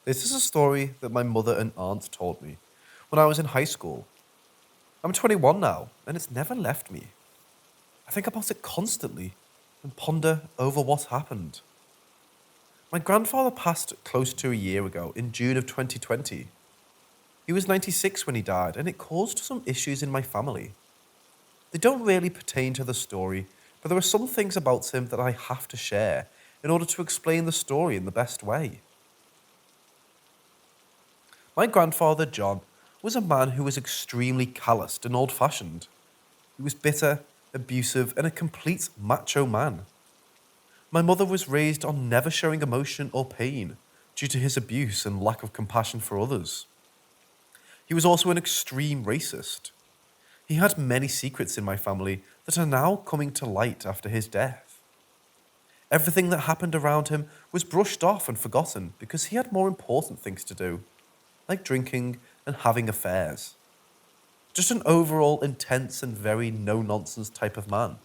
This is a story that my mother and aunt told me when I was in high school. I'm 21 now, and it's never left me. I think about it constantly and ponder over what happened. My grandfather passed close to a year ago in June of 2020. He was 96 when he died, and it caused some issues in my family. They don't really pertain to the story, but there are some things about him that I have to share in order to explain the story in the best way. My grandfather, John, was a man who was extremely calloused and old fashioned. He was bitter, abusive, and a complete macho man. My mother was raised on never showing emotion or pain due to his abuse and lack of compassion for others. He was also an extreme racist. He had many secrets in my family that are now coming to light after his death. Everything that happened around him was brushed off and forgotten because he had more important things to do, like drinking and having affairs. Just an overall intense and very no nonsense type of man.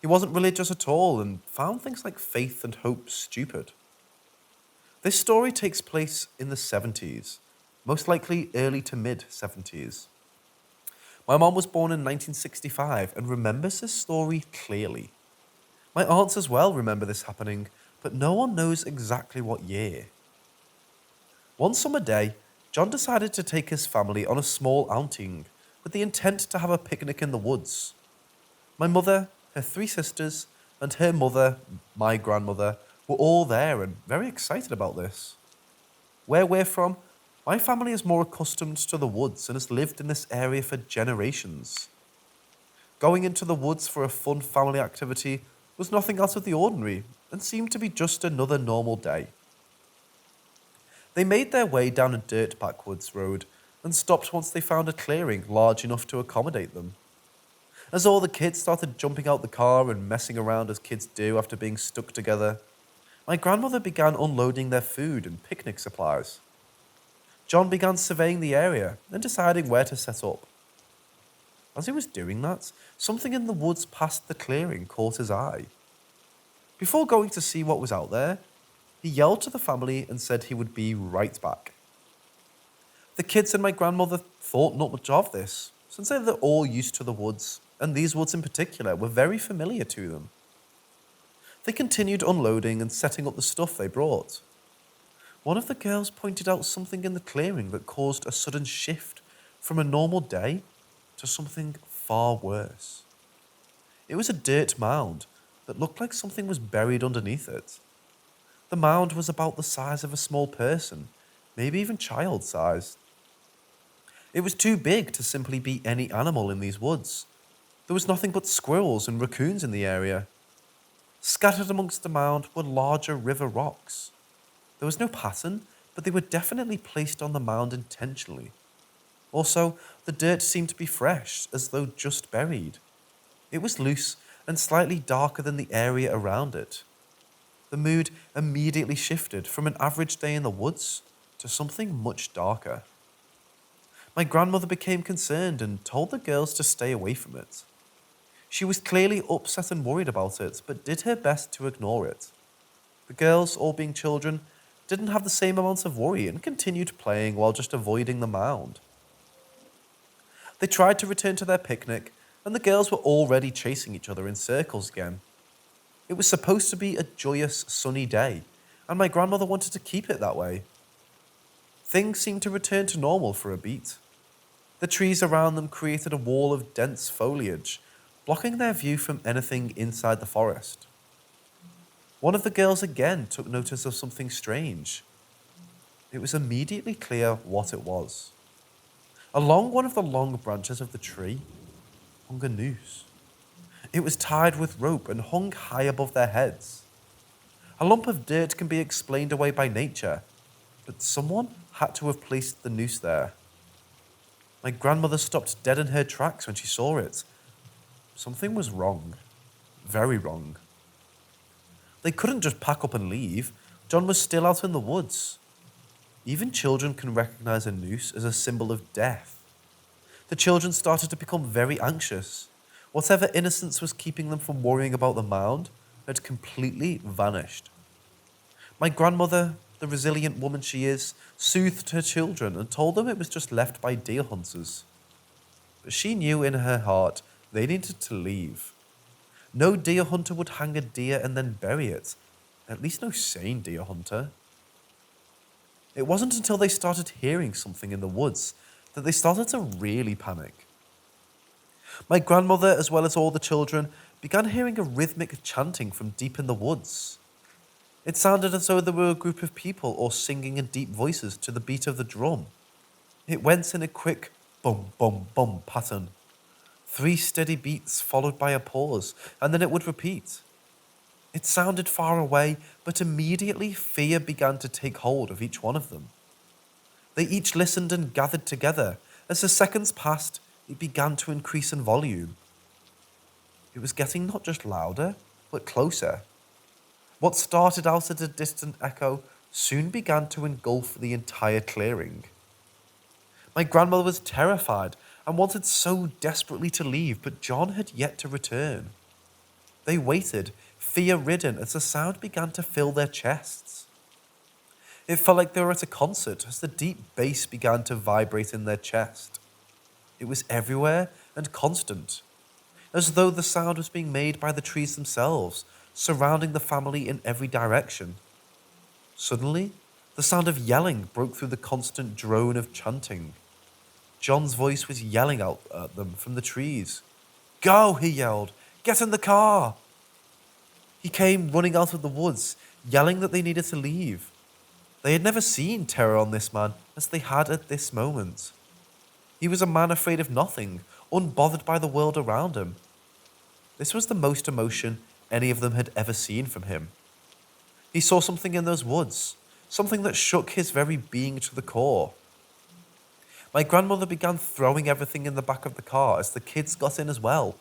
He wasn't religious at all and found things like faith and hope stupid. This story takes place in the 70s, most likely early to mid 70s. My mom was born in 1965 and remembers this story clearly. My aunts as well remember this happening, but no one knows exactly what year. One summer day, John decided to take his family on a small outing with the intent to have a picnic in the woods. My mother, her three sisters, and her mother, my grandmother, were all there and very excited about this. Where we're from, my family is more accustomed to the woods and has lived in this area for generations. Going into the woods for a fun family activity was nothing out of the ordinary and seemed to be just another normal day. They made their way down a dirt backwoods road and stopped once they found a clearing large enough to accommodate them. As all the kids started jumping out the car and messing around as kids do after being stuck together, my grandmother began unloading their food and picnic supplies. John began surveying the area and deciding where to set up. As he was doing that, something in the woods past the clearing caught his eye. Before going to see what was out there, he yelled to the family and said he would be right back. The kids and my grandmother thought not much of this, since they were all used to the woods, and these woods in particular were very familiar to them. They continued unloading and setting up the stuff they brought. One of the girls pointed out something in the clearing that caused a sudden shift from a normal day to something far worse. It was a dirt mound that looked like something was buried underneath it. The mound was about the size of a small person, maybe even child-sized. It was too big to simply be any animal in these woods. There was nothing but squirrels and raccoons in the area. Scattered amongst the mound were larger river rocks. There was no pattern, but they were definitely placed on the mound intentionally. Also, the dirt seemed to be fresh, as though just buried. It was loose and slightly darker than the area around it. The mood immediately shifted from an average day in the woods to something much darker. My grandmother became concerned and told the girls to stay away from it. She was clearly upset and worried about it, but did her best to ignore it. The girls, all being children, didn't have the same amount of worry and continued playing while just avoiding the mound. They tried to return to their picnic, and the girls were already chasing each other in circles again. It was supposed to be a joyous, sunny day, and my grandmother wanted to keep it that way. Things seemed to return to normal for a beat. The trees around them created a wall of dense foliage, blocking their view from anything inside the forest. One of the girls again took notice of something strange. It was immediately clear what it was. Along one of the long branches of the tree hung a noose. It was tied with rope and hung high above their heads. A lump of dirt can be explained away by nature, but someone had to have placed the noose there. My grandmother stopped dead in her tracks when she saw it. Something was wrong. Very wrong. They couldn't just pack up and leave. John was still out in the woods. Even children can recognize a noose as a symbol of death. The children started to become very anxious. Whatever innocence was keeping them from worrying about the mound had completely vanished. My grandmother the resilient woman she is, soothed her children and told them it was just left by deer hunters. But she knew in her heart they needed to leave. No deer hunter would hang a deer and then bury it. At least no sane deer hunter. It wasn't until they started hearing something in the woods that they started to really panic. My grandmother, as well as all the children, began hearing a rhythmic chanting from deep in the woods. It sounded as though there were a group of people all singing in deep voices to the beat of the drum. It went in a quick bum bum bum pattern. 3 steady beats followed by a pause, and then it would repeat. It sounded far away, but immediately fear began to take hold of each one of them. They each listened and gathered together. As the seconds passed, it began to increase in volume. It was getting not just louder, but closer. What started out as a distant echo soon began to engulf the entire clearing. My grandmother was terrified and wanted so desperately to leave, but John had yet to return. They waited, fear-ridden, as the sound began to fill their chests. It felt like they were at a concert as the deep bass began to vibrate in their chest. It was everywhere and constant, as though the sound was being made by the trees themselves, surrounding the family in every direction. Suddenly, the sound of yelling broke through the constant drone of chanting. John's voice was yelling out at them from the trees. "Go," he yelled. "Get in the car." He came running out of the woods, yelling that they needed to leave. They had never seen terror on this man as they had at this moment. He was a man afraid of nothing, unbothered by the world around him. This was the most emotion any of them had ever seen from him. He saw something in those woods, something that shook his very being to the core. My grandmother began throwing everything in the back of the car as the kids got in as well.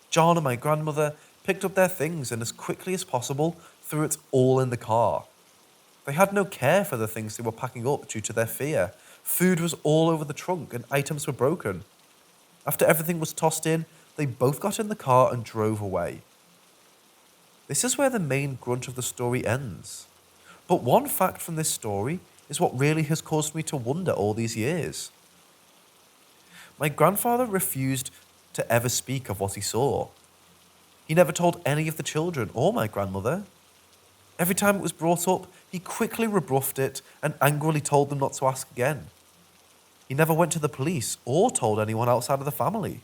John and my grandmother picked up their things and as quickly as possible threw it all in the car. They had no care for the things they were packing up due to their fear. Food was all over the trunk and items were broken. After everything was tossed in, they both got in the car and drove away. This is where the main grunt of the story ends. But one fact from this story is what really has caused me to wonder all these years. My grandfather refused to ever speak of what he saw. He never told any of the children or my grandmother. Every time it was brought up, he quickly rebuffed it and angrily told them not to ask again. He never went to the police or told anyone outside of the family.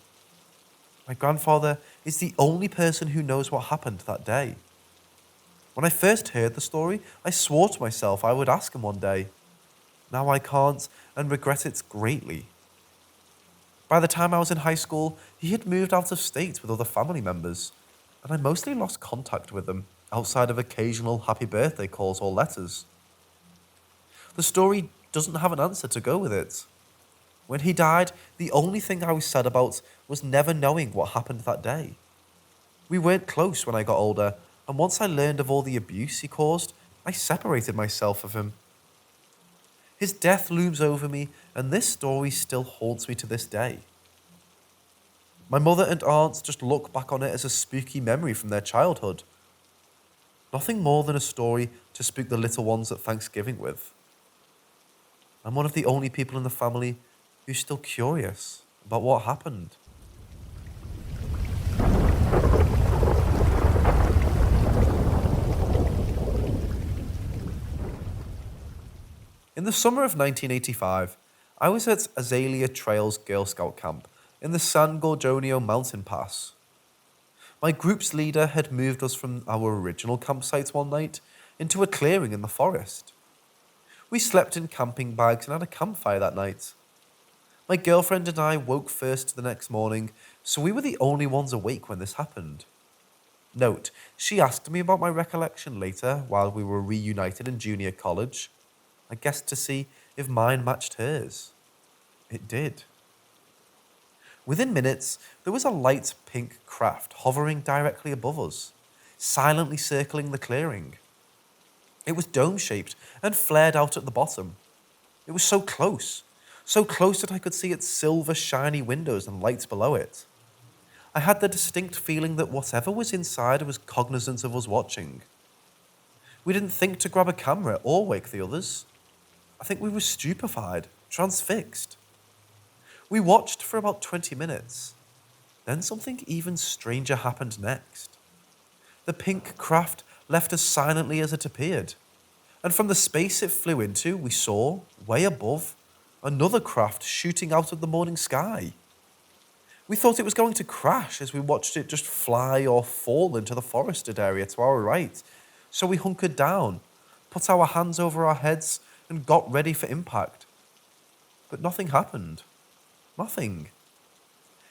My grandfather is the only person who knows what happened that day. When I first heard the story, I swore to myself I would ask him one day. Now I can't and regret it greatly. By the time I was in high school, he had moved out of state with other family members, and I mostly lost contact with them outside of occasional happy birthday calls or letters. The story doesn't have an answer to go with it. When he died, the only thing I was sad about was never knowing what happened that day. We weren't close when I got older, and once I learned of all the abuse he caused, I separated myself from him. His death looms over me, and this story still haunts me to this day. My mother and aunts just look back on it as a spooky memory from their childhood. Nothing more than a story to spook the little ones at Thanksgiving with. I'm one of the only people in the family who's still curious about what happened. In the summer of 1985, I was at Azalea Trails Girl Scout camp in the San Gorgonio mountain pass. My group's leader had moved us from our original campsite one night into a clearing in the forest. We slept in camping bags and had a campfire that night. My girlfriend and I woke first the next morning, so we were the only ones awake when this happened. Note, she asked me about my recollection later while we were reunited in junior college. I guessed to see if mine matched hers. It did. Within minutes, there was a light pink craft hovering directly above us, silently circling the clearing. It was dome-shaped and flared out at the bottom. It was so close that I could see its silver shiny windows and lights below it. I had the distinct feeling that whatever was inside was cognizant of us watching. We didn't think to grab a camera or wake the others. I think we were stupefied, transfixed. We watched for about 20 minutes. Then something even stranger happened next. The pink craft left as silently as it appeared, and from the space it flew into, we saw, way above, another craft shooting out of the morning sky. We thought it was going to crash as we watched it just fly or fall into the forested area to our right, so we hunkered down, put our hands over our heads, and got ready for impact. But nothing happened. Nothing.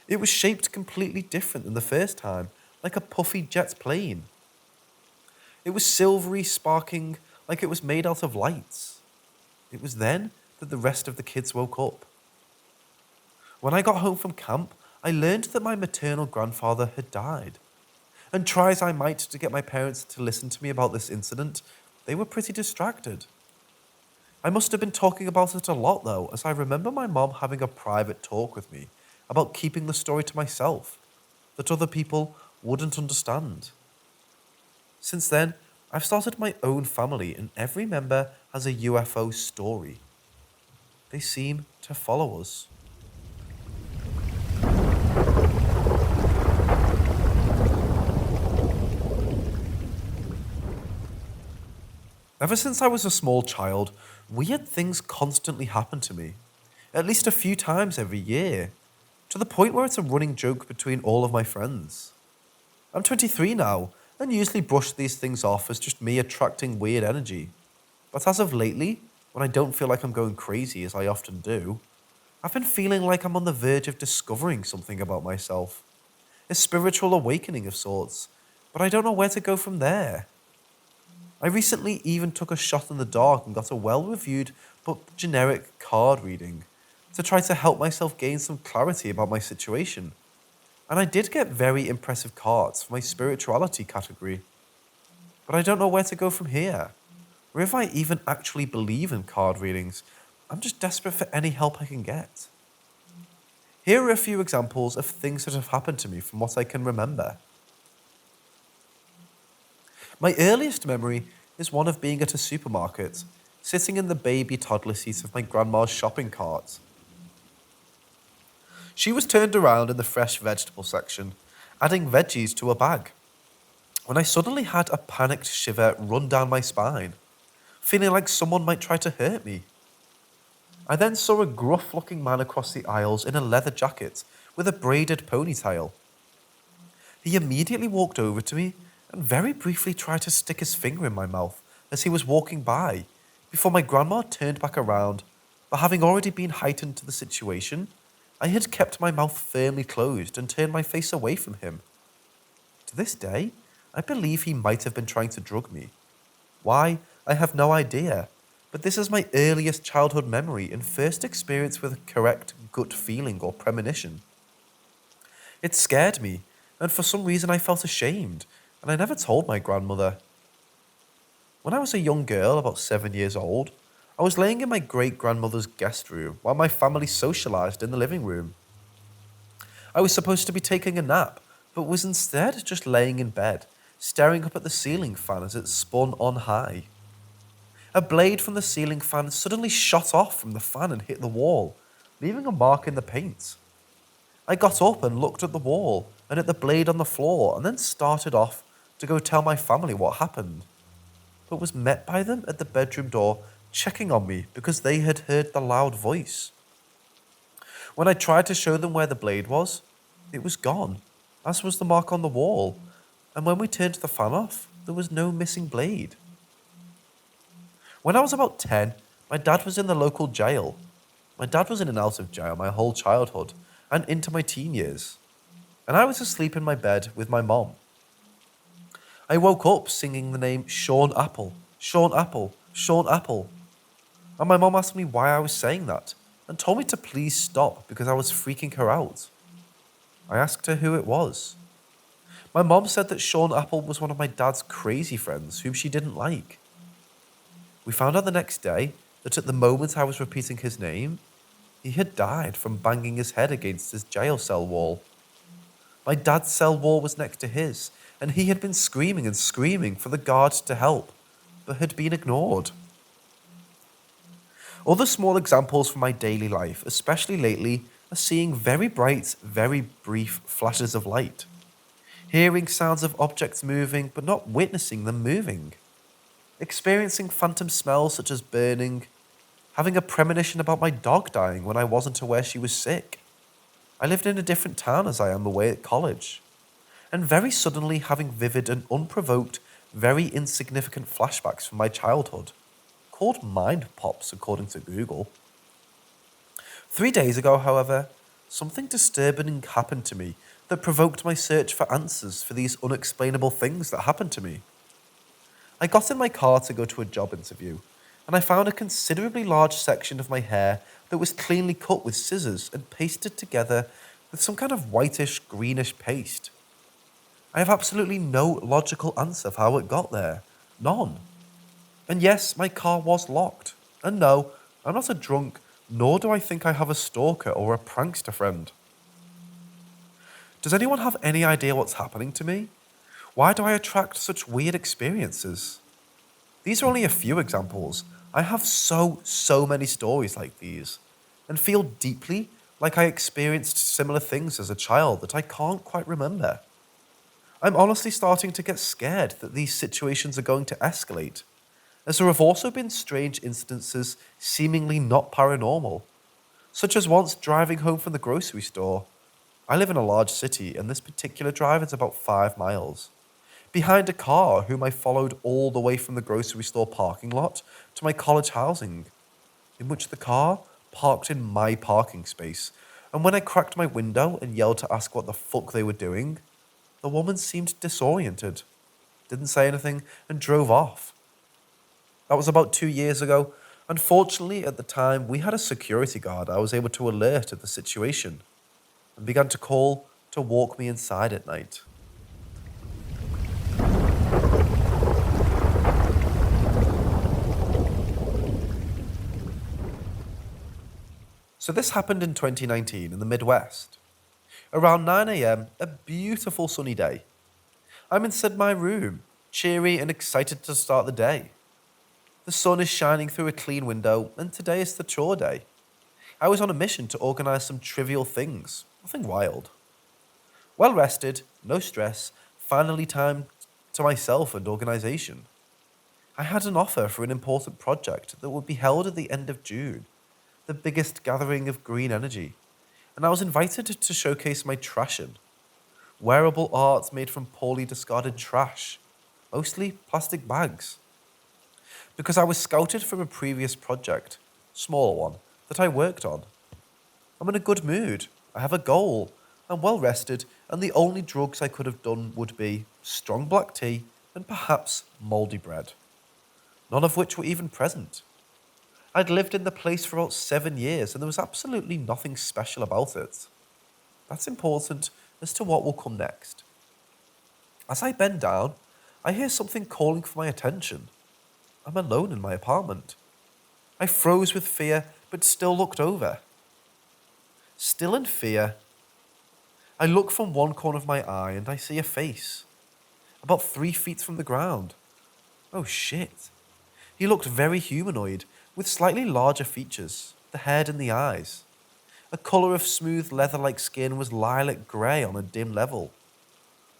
It was shaped completely different than the first time, like a puffy jet plane. It was silvery, sparking, like it was made out of lights. It was then that the rest of the kids woke up. When I got home from camp, I learned that my maternal grandfather had died. And try as I might to get my parents to listen to me about this incident, they were pretty distracted. I must have been talking about it a lot though, as I remember my mom having a private talk with me about keeping the story to myself, that other people wouldn't understand. Since then, I've started my own family and every member has a UFO story. They seem to follow us. Ever since I was a small child, weird things constantly happen to me, at least a few times every year, to the point where it's a running joke between all of my friends. I'm 23 now, and usually brush these things off as just me attracting weird energy. But as of lately, when I don't feel like I'm going crazy as I often do, I've been feeling like I'm on the verge of discovering something about myself. A spiritual awakening of sorts, but I don't know where to go from there. I recently even took a shot in the dark and got a well-reviewed but generic card reading to try to help myself gain some clarity about my situation. And I did get very impressive cards for my spirituality category. But I don't know where to go from here, or if I even actually believe in card readings. I'm just desperate for any help I can get. Here are a few examples of things that have happened to me from what I can remember. My earliest memory is one of being at a supermarket, sitting in the baby toddler seat of my grandma's shopping cart. She was turned around in the fresh vegetable section, adding veggies to a bag, when I suddenly had a panicked shiver run down my spine, feeling like someone might try to hurt me. I then saw a gruff-looking man across the aisles in a leather jacket with a braided ponytail. He immediately walked over to me and very briefly tried to stick his finger in my mouth as he was walking by, before my grandma turned back around, but having already been heightened to the situation, I had kept my mouth firmly closed and turned my face away from him. To this day, I believe he might have been trying to drug me. Why, I have no idea, but this is my earliest childhood memory and first experience with a correct gut feeling or premonition. It scared me, and for some reason I felt ashamed, and I never told my grandmother. When I was a young girl, about 7 years old, I was laying in my great-grandmother's guest room while my family socialized in the living room. I was supposed to be taking a nap, but was instead just laying in bed, staring up at the ceiling fan as it spun on high. A blade from the ceiling fan suddenly shot off from the fan and hit the wall, leaving a mark in the paint. I got up and looked at the wall and at the blade on the floor and then started off to go tell my family what happened, but was met by them at the bedroom door checking on me because they had heard the loud voice. When I tried to show them where the blade was, it was gone, as was the mark on the wall, and when we turned the fan off, there was no missing blade. When I was about 10, my dad was in the local jail. My dad was in and out of jail my whole childhood and into my teen years, and I was asleep in my bed with my mom. I woke up singing the name Sean Apple, Sean Apple, Sean Apple, and my mom asked me why I was saying that and told me to please stop because I was freaking her out. I asked her who it was. My mom said that Sean Apple was one of my dad's crazy friends whom she didn't like. We found out the next day that at the moment I was repeating his name, he had died from banging his head against his jail cell wall. My dad's cell wall was next to his, and he had been screaming and screaming for the guards to help, but had been ignored. Other small examples from my daily life, especially lately, are seeing very bright, very brief flashes of light, hearing sounds of objects moving but not witnessing them moving, experiencing phantom smells such as burning, having a premonition about my dog dying when I wasn't aware she was sick. I lived in a different town as I am away at college, and very suddenly having vivid and unprovoked, very insignificant flashbacks from my childhood, called mind pops according to Google. 3 days ago, however, something disturbing happened to me that provoked my search for answers for these unexplainable things that happened to me. I got in my car to go to a job interview, and I found a considerably large section of my hair that was cleanly cut with scissors and pasted together with some kind of whitish greenish paste. I have absolutely no logical answer for how it got there. None. And yes, my car was locked. And no, I'm not a drunk, nor do I think I have a stalker or a prankster friend. Does anyone have any idea what's happening to me? Why do I attract such weird experiences? These are only a few examples. I have so many stories like these, and feel deeply like I experienced similar things as a child that I can't quite remember. I'm honestly starting to get scared that these situations are going to escalate, as there have also been strange instances seemingly not paranormal, such as once driving home from the grocery store. I live in a large city, and this particular drive is about 5 miles, behind a car whom I followed all the way from the grocery store parking lot to my college housing, in which the car parked in my parking space, and when I cracked my window and yelled to ask what the fuck they were doing, the woman seemed disoriented, didn't say anything, and drove off. That was about 2 years ago. Unfortunately, at the time, we had a security guard I was able to alert of the situation and began to call to walk me inside at night. So this happened in 2019 in the Midwest. Around 9 a.m., a beautiful sunny day. I'm inside my room, cheery and excited to start the day. The sun is shining through a clean window, and today is the chore day. I was on a mission to organise some trivial things, nothing wild. Well rested, no stress, finally time to myself and organisation. I had an offer for an important project that would be held at the end of June, the biggest gathering of green energy, and I was invited to showcase my trashin, wearable art made from poorly discarded trash, mostly plastic bags. Because I was scouted from a previous project, smaller one, that I worked on. I'm in a good mood, I have a goal, I'm well rested, and the only drugs I could have done would be strong black tea and perhaps mouldy bread, none of which were even present. I'd lived in the place for about 7 years and there was absolutely nothing special about it. That's important as to what will come next. As I bend down, I hear something calling for my attention. I'm alone in my apartment. I froze with fear but still looked over. Still in fear, I look from one corner of my eye and I see a face, about 3 feet from the ground. Oh shit. He looked very humanoid, with slightly larger features, the head and the eyes. A colour of smooth leather-like skin was lilac grey on a dim level.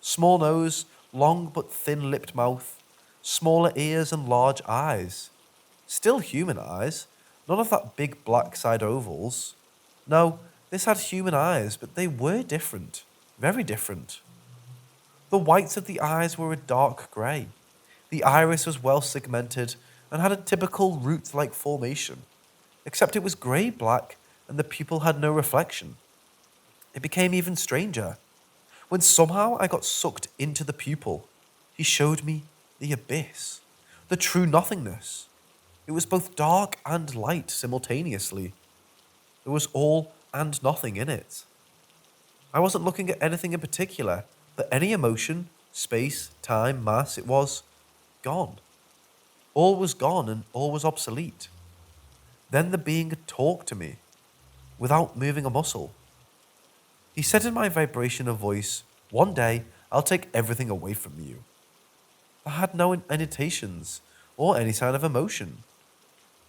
Small nose, long but thin-lipped mouth, smaller ears and large eyes. Still human eyes, none of that big black side ovals. No, this had human eyes, but they were different, very different. The whites of the eyes were a dark grey. The iris was well segmented and had a typical root-like formation, except it was grey-black and the pupil had no reflection. It became even stranger when somehow I got sucked into the pupil. He showed me the abyss, the true nothingness. It was both dark and light simultaneously. There was all and nothing in it. I wasn't looking at anything in particular, but any emotion, space, time, mass, it was gone. All was gone and all was obsolete. Then the being had talked to me, without moving a muscle. He said in my vibration of voice, "One day I'll take everything away from you." I had no annotations or any sign of emotion.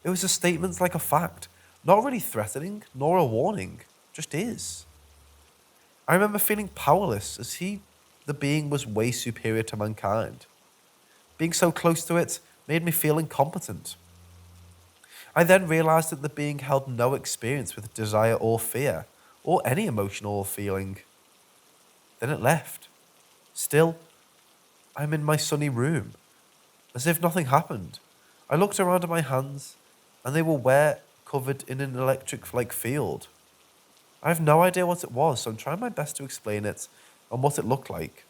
It was a statement like a fact, not really threatening nor a warning, just is. I remember feeling powerless as the being, was way superior to mankind. Being so close to it made me feel incompetent. I then realized that the being held no experience with desire or fear, or any emotional or feeling. Then it left. Still, I'm in my sunny room, as if nothing happened. I looked around at my hands, and they were wet, covered in an electric like field. I have no idea what it was, so I'm trying my best to explain it and what it looked like.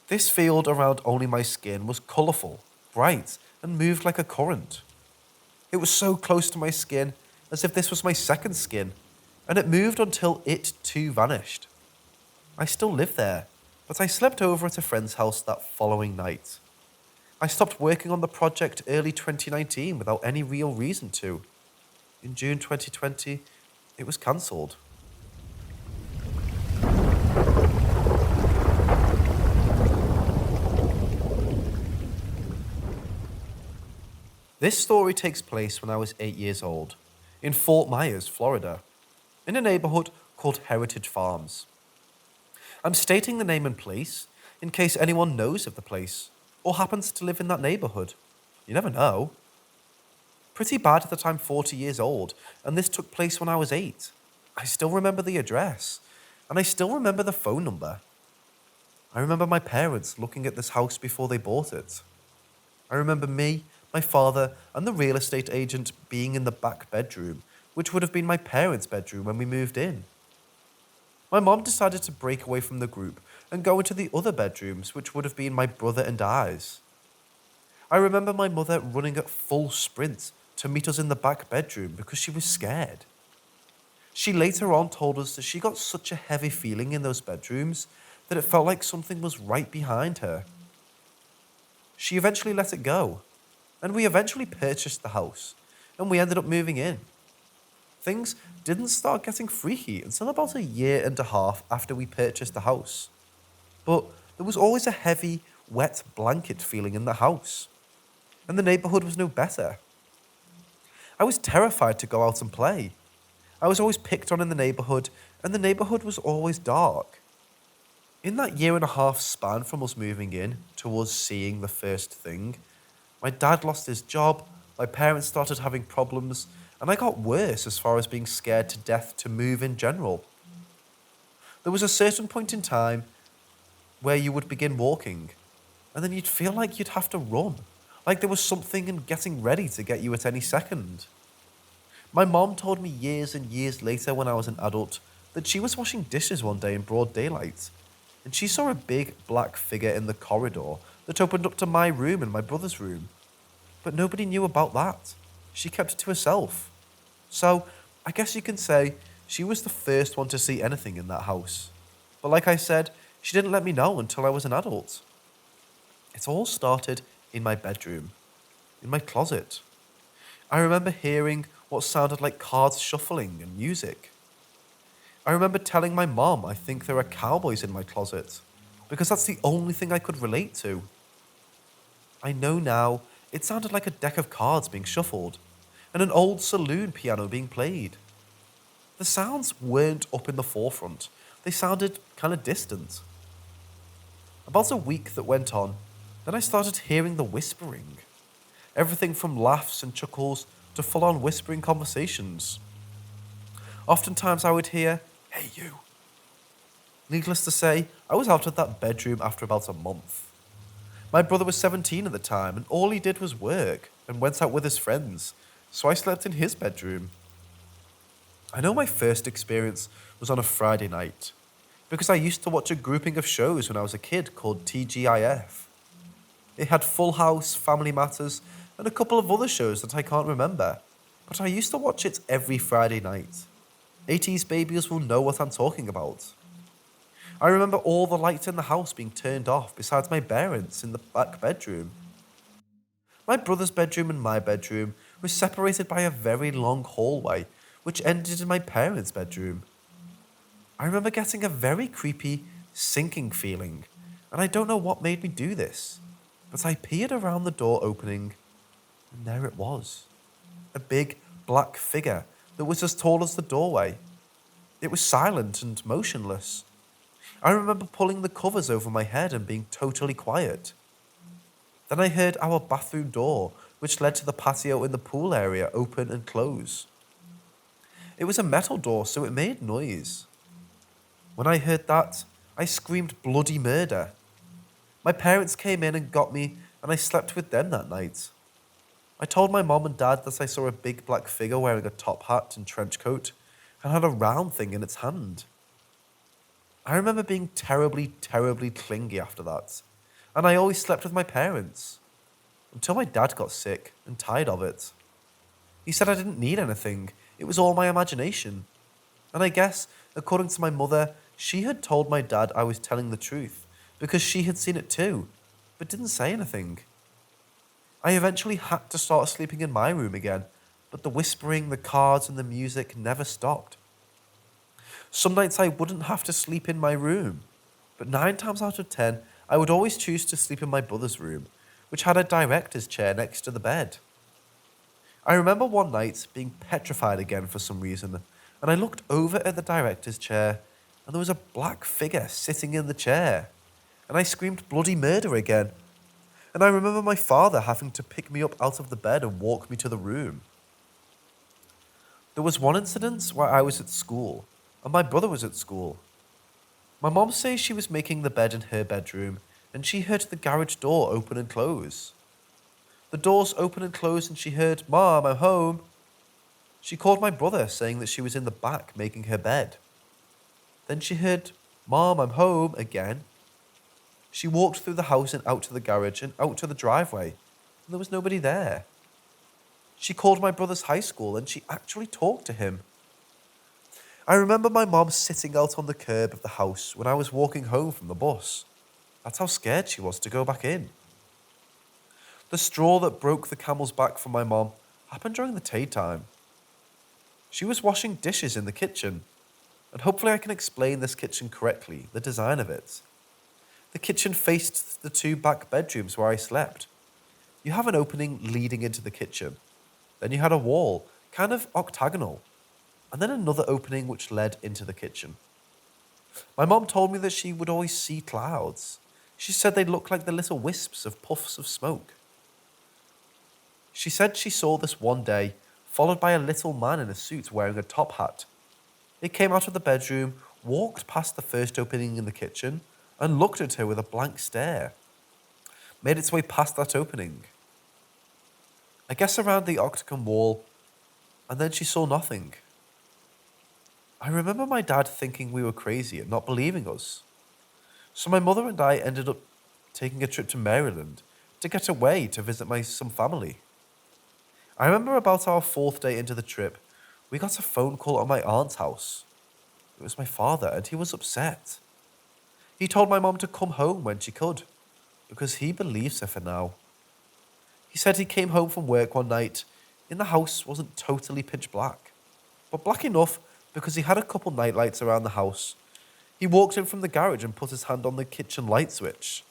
This field around only my skin was colourful, bright, and moved like a current. It was so close to my skin, as if this was my second skin, and it moved until it too vanished. I still lived there, but I slept over at a friend's house that following night. I stopped working on the project early 2019 without any real reason to. In June 2020, it was cancelled. This story takes place when I was 8 years old, in Fort Myers, Florida, in a neighborhood called Heritage Farms. I'm stating the name and place in case anyone knows of the place or happens to live in that neighborhood. You never know. Pretty bad that I'm 40 years old, and this took place when I was 8. I still remember the address, and I still remember the phone number. I remember my parents looking at this house before they bought it. I remember me, my father, and the real estate agent being in the back bedroom, which would have been my parents' bedroom when we moved in. My mom decided to break away from the group and go into the other bedrooms, which would have been my brother and I's. I remember my mother running at full sprint to meet us in the back bedroom because she was scared. She later on told us that she got such a heavy feeling in those bedrooms that it felt like something was right behind her. She eventually let it go, and we eventually purchased the house, and we ended up moving in. Things didn't start getting freaky until about a year and a half after we purchased the house. But there was always a heavy, wet blanket feeling in the house, and the neighborhood was no better. I was terrified to go out and play. I was always picked on in the neighborhood, and the neighborhood was always dark. In that year and a half span from us moving in to us seeing the first thing, my dad lost his job, my parents started having problems, and I got worse as far as being scared to death to move in general. There was a certain point in time where you would begin walking, and then you'd feel like you'd have to run, like there was something in getting ready to get you at any second. My mom told me years and years later when I was an adult that she was washing dishes one day in broad daylight, and she saw a big black figure in the corridor that opened up to my room and my brother's room. But nobody knew about that. She kept it to herself. So, I guess you can say she was the first one to see anything in that house. But like I said, she didn't let me know until I was an adult. It all started in my bedroom, in my closet. I remember hearing what sounded like cards shuffling and music. I remember telling my mom I think there are cowboys in my closet, because that's the only thing I could relate to. I know now it sounded like a deck of cards being shuffled, and an old saloon piano being played. The sounds weren't up in the forefront, they sounded kind of distant. About a week that went on, then I started hearing the whispering. Everything from laughs and chuckles to full-on whispering conversations. Oftentimes I would hear, "Hey you." Needless to say, I was out of that bedroom after about a month. My brother was 17 at the time, and all he did was work and went out with his friends, so I slept in his bedroom. I know my first experience was on a Friday night, because I used to watch a grouping of shows when I was a kid called TGIF. It had Full House, Family Matters, and a couple of other shows that I can't remember, but I used to watch it every Friday night. 80s babies will know what I'm talking about. I remember all the lights in the house being turned off besides my parents in the back bedroom. My brother's bedroom and my bedroom were separated by a very long hallway, which ended in my parents' bedroom. I remember getting a very creepy, sinking feeling, and I don't know what made me do this, as I peered around the door opening, and there it was. A big black figure that was as tall as the doorway. It was silent and motionless. I remember pulling the covers over my head and being totally quiet. Then I heard our bathroom door, which led to the patio in the pool area, open and close. It was a metal door, so it made noise. When I heard that, I screamed bloody murder. My parents came in and got me, and I slept with them that night. I told my mom and dad that I saw a big black figure wearing a top hat and trench coat and had a round thing in its hand. I remember being terribly, terribly clingy after that, and I always slept with my parents until my dad got sick and tired of it. He said I didn't need anything, it was all my imagination. And I guess, according to my mother, she had told my dad I was telling the truth because she had seen it too, but didn't say anything. I eventually had to start sleeping in my room again, but the whispering, the cards, and the music never stopped. Some nights I wouldn't have to sleep in my room, but 9 times out of 10, I would always choose to sleep in my brother's room, which had a director's chair next to the bed. I remember one night being petrified again for some reason, and I looked over at the director's chair, and there was a black figure sitting in the chair, and I screamed bloody murder again. And I remember my father having to pick me up out of the bed and walk me to the room. There was one incident where I was at school, and my brother was at school. My mom says she was making the bed in her bedroom, and she heard the garage door open and close. The doors opened and closed, and she heard, "Mom, I'm home." She called my brother, saying that she was in the back making her bed. Then she heard, "Mom, I'm home," again. She walked through the house and out to the garage and out to the driveway, and there was nobody there. She called my brother's high school, and she actually talked to him. I remember my mom sitting out on the curb of the house when I was walking home from the bus. That's how scared she was to go back in. The straw that broke the camel's back for my mom happened during the tea time. She was washing dishes in the kitchen, and hopefully I can explain this kitchen correctly, the design of it. The kitchen faced the 2 back bedrooms where I slept. You have an opening leading into the kitchen. Then you had a wall, kind of octagonal, and then another opening which led into the kitchen. My mom told me that she would always see clouds. She said they looked like the little wisps of puffs of smoke. She said she saw this one day, followed by a little man in a suit wearing a top hat. It came out of the bedroom, walked past the first opening in the kitchen, and looked at her with a blank stare. Made its way past that opening, I guess around the octagon wall, and then she saw nothing. I remember my dad thinking we were crazy and not believing us. So my mother and I ended up taking a trip to Maryland to get away to visit some family. I remember about our 4th day into the trip, we got a phone call at my aunt's house. It was my father, and he was upset. He told my mom to come home when she could, because he believes her for now. He said he came home from work one night, and the house wasn't totally pitch black, but black enough because he had a couple night lights around the house. He walked in from the garage and put his hand on the kitchen light switch,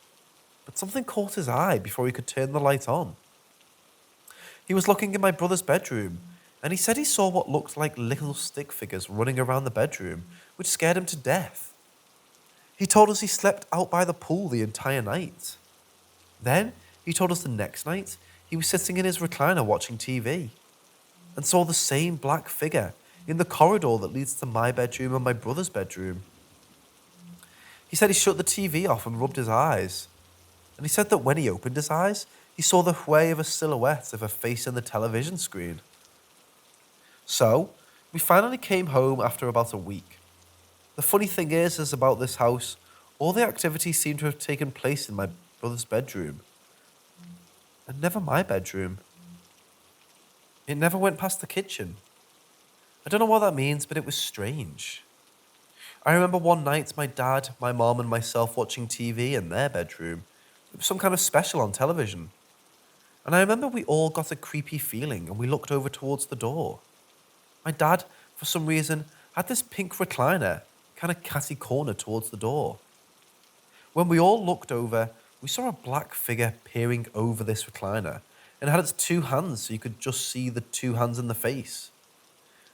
but something caught his eye before he could turn the light on. He was looking in my brother's bedroom, and he said he saw what looked like little stick figures running around the bedroom, which scared him to death. He told us he slept out by the pool the entire night. Then, he told us the next night, he was sitting in his recliner watching TV, and saw the same black figure in the corridor that leads to my bedroom and my brother's bedroom. He said he shut the TV off and rubbed his eyes, and he said that when he opened his eyes, he saw the way of a silhouette of a face in the television screen. So, we finally came home after about a week. The funny thing is about this house, all the activities seem to have taken place in my brother's bedroom, and never my bedroom. It never went past the kitchen. I don't know what that means, but it was strange. I remember one night my dad, my mom, and myself watching TV in their bedroom. It was some kind of special on television. And I remember we all got a creepy feeling and we looked over towards the door. My dad, for some reason, had this pink recliner, kind of catty corner towards the door. When we all looked over, We saw a black figure peering over this recliner, and it had its two hands so you could just see the two hands in the face.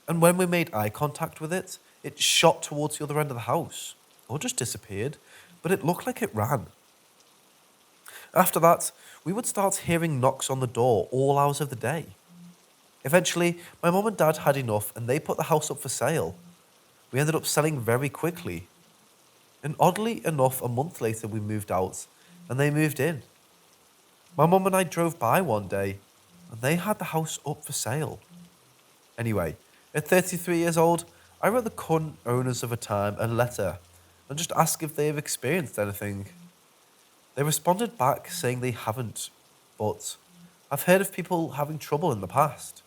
And when we made eye contact with it, it shot towards the other end of the house, or just disappeared, but it looked like it ran. After that, we would start hearing knocks on the door all hours of the day. Eventually, my mum and dad had enough and they put the house up for sale. We ended up selling very quickly. And oddly enough, a month later we moved out and they moved in. My mum and I drove by one day and they had the house up for sale. Anyway, at 33 years old, I wrote the current owners of a time a letter and just asked if they have experienced anything. They responded back saying they haven't, but I've heard of people having trouble in the past.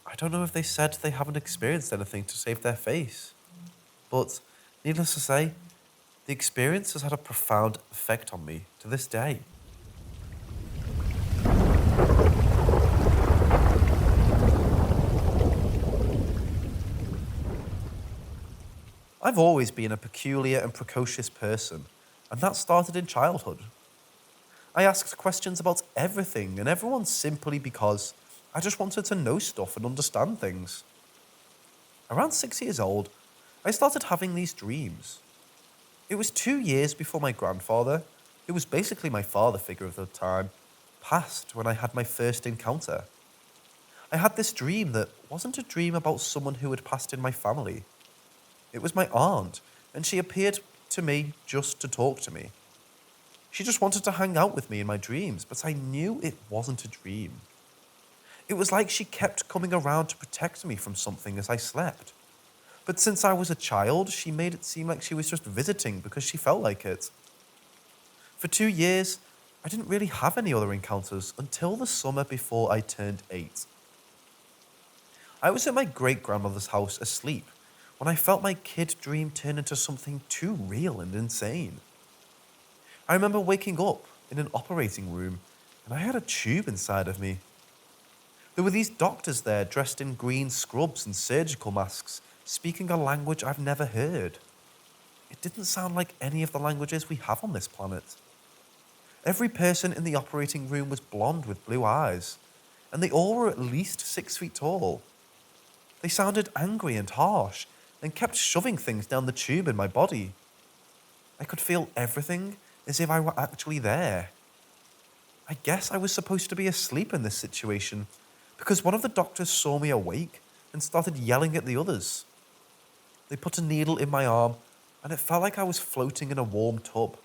I don't know if they said they haven't experienced anything to save their face, but needless to say, the experience has had a profound effect on me to this day. I've always been a peculiar and precocious person, and that started in childhood. I asked questions about everything and everyone simply because I just wanted to know stuff and understand things. Around 6 years old, I started having these dreams. It was 2 years before my grandfather, who was basically my father figure of the time, passed when I had my first encounter. I had this dream that wasn't a dream about someone who had passed in my family. It was my aunt, and she appeared to me just to talk to me. She just wanted to hang out with me in my dreams, but I knew it wasn't a dream. It was like she kept coming around to protect me from something as I slept. But since I was a child, she made it seem like she was just visiting because she felt like it. For 2 years, I didn't really have any other encounters until the summer before I turned 8. I was at my great grandmother's house asleep when I felt my kid dream turn into something too real and insane. I remember waking up in an operating room and I had a tube inside of me. There were these doctors there dressed in green scrubs and surgical masks, speaking a language I've never heard. It didn't sound like any of the languages we have on this planet. Every person in the operating room was blonde with blue eyes, and they all were at least 6 feet tall. They sounded angry and harsh, and kept shoving things down the tube in my body. I could feel everything as if I were actually there. I guess I was supposed to be asleep in this situation, because one of the doctors saw me awake and started yelling at the others. They put a needle in my arm, and it felt like I was floating in a warm tub.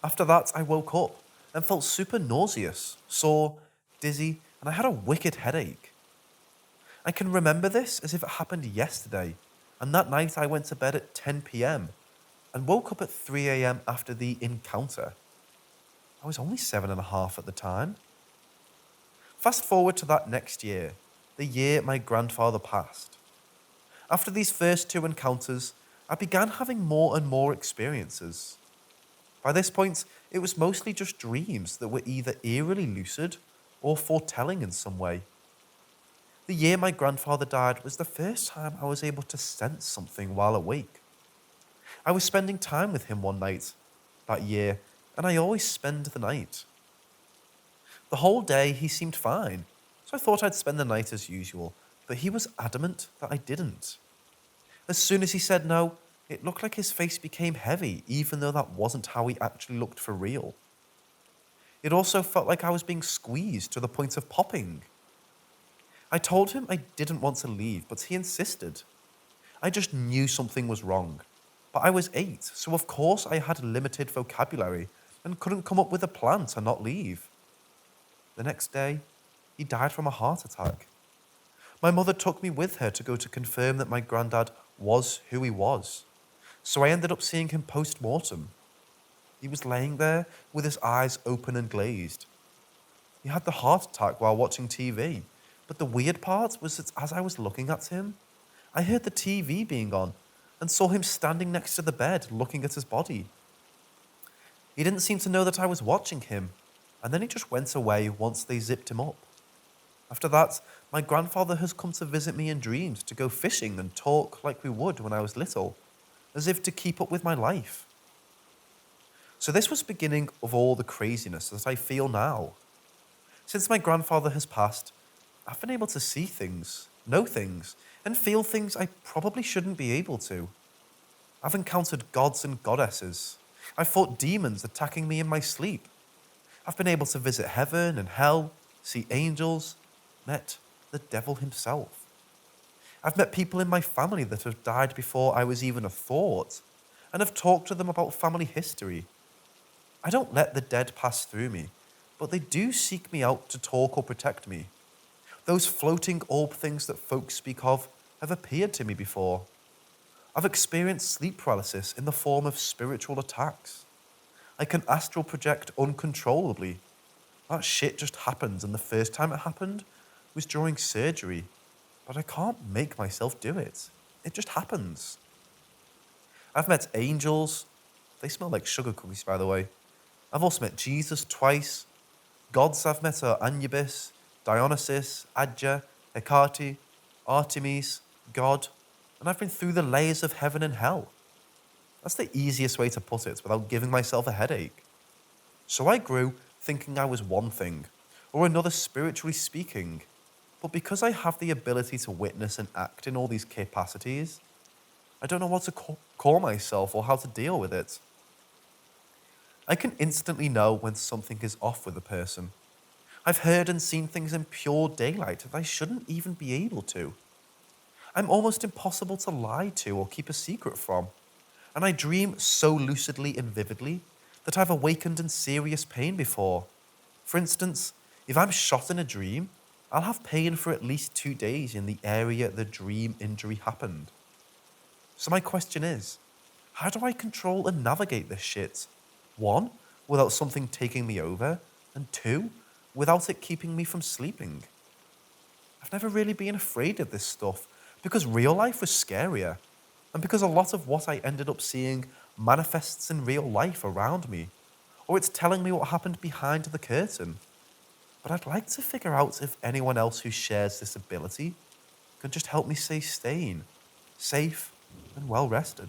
After that, I woke up and felt super nauseous, sore, dizzy, and I had a wicked headache. I can remember this as if it happened yesterday, and that night I went to bed at 10 p.m. and woke up at 3 a.m. after the encounter. I was only 7.5 at the time. Fast forward to that next year, the year my grandfather passed. After these first two encounters, I began having more and more experiences. By this point, it was mostly just dreams that were either eerily lucid or foretelling in some way. The year my grandfather died was the first time I was able to sense something while awake. I was spending time with him one night that year, and I always spend the night. The whole day he seemed fine, so I thought I'd spend the night as usual, but he was adamant that I didn't. As soon as he said no, it looked like his face became heavy, even though that wasn't how he actually looked for real. It also felt like I was being squeezed to the point of popping. I told him I didn't want to leave, but he insisted. I just knew something was wrong. But I was 8, so of course I had limited vocabulary and couldn't come up with a plan to not leave. The next day, he died from a heart attack. My mother took me with her to go to confirm that my granddad was who he was. So I ended up seeing him post-mortem. He was laying there with his eyes open and glazed. He had the heart attack while watching TV. But the weird part was that as I was looking at him, I heard the TV being on and saw him standing next to the bed looking at his body. He didn't seem to know that I was watching him, and then he just went away once they zipped him up. After that, my grandfather has come to visit me in dreams to go fishing and talk like we would when I was little, as if to keep up with my life. So this was the beginning of all the craziness that I feel now. Since my grandfather has passed, I've been able to see things, know things, and feel things I probably shouldn't be able to. I've encountered gods and goddesses. I've fought demons attacking me in my sleep. I've been able to visit heaven and hell, see angels, met the devil himself. I've met people in my family that have died before I was even a thought, and have talked to them about family history. I don't let the dead pass through me, but they do seek me out to talk or protect me. Those floating orb things that folks speak of have appeared to me before. I've experienced sleep paralysis in the form of spiritual attacks. I can astral project uncontrollably. That shit just happens, and the first time it happened was during surgery. But I can't make myself do it. It just happens. I've met angels. They smell like sugar cookies, by the way. I've also met Jesus twice. Gods I've met are Anubis, Dionysus, Adja, Hecate, Artemis, God, and I've been through the layers of heaven and hell. That's the easiest way to put it without giving myself a headache. So I grew thinking I was one thing, or another spiritually speaking. But because I have the ability to witness and act in all these capacities, I don't know what to call myself or how to deal with it. I can instantly know when something is off with a person. I've heard and seen things in pure daylight that I shouldn't even be able to. I'm almost impossible to lie to or keep a secret from, and I dream so lucidly and vividly that I've awakened in serious pain before. For instance, if I'm shot in a dream, I'll have pain for at least 2 days in the area the dream injury happened. So my question is, how do I control and navigate this shit? One, without something taking me over, and two, without it keeping me from sleeping. I've never really been afraid of this stuff because real life was scarier, and because a lot of what I ended up seeing manifests in real life around me, or it's telling me what happened behind the curtain. But I'd like to figure out if anyone else who shares this ability can just help me stay sane, safe, and well rested.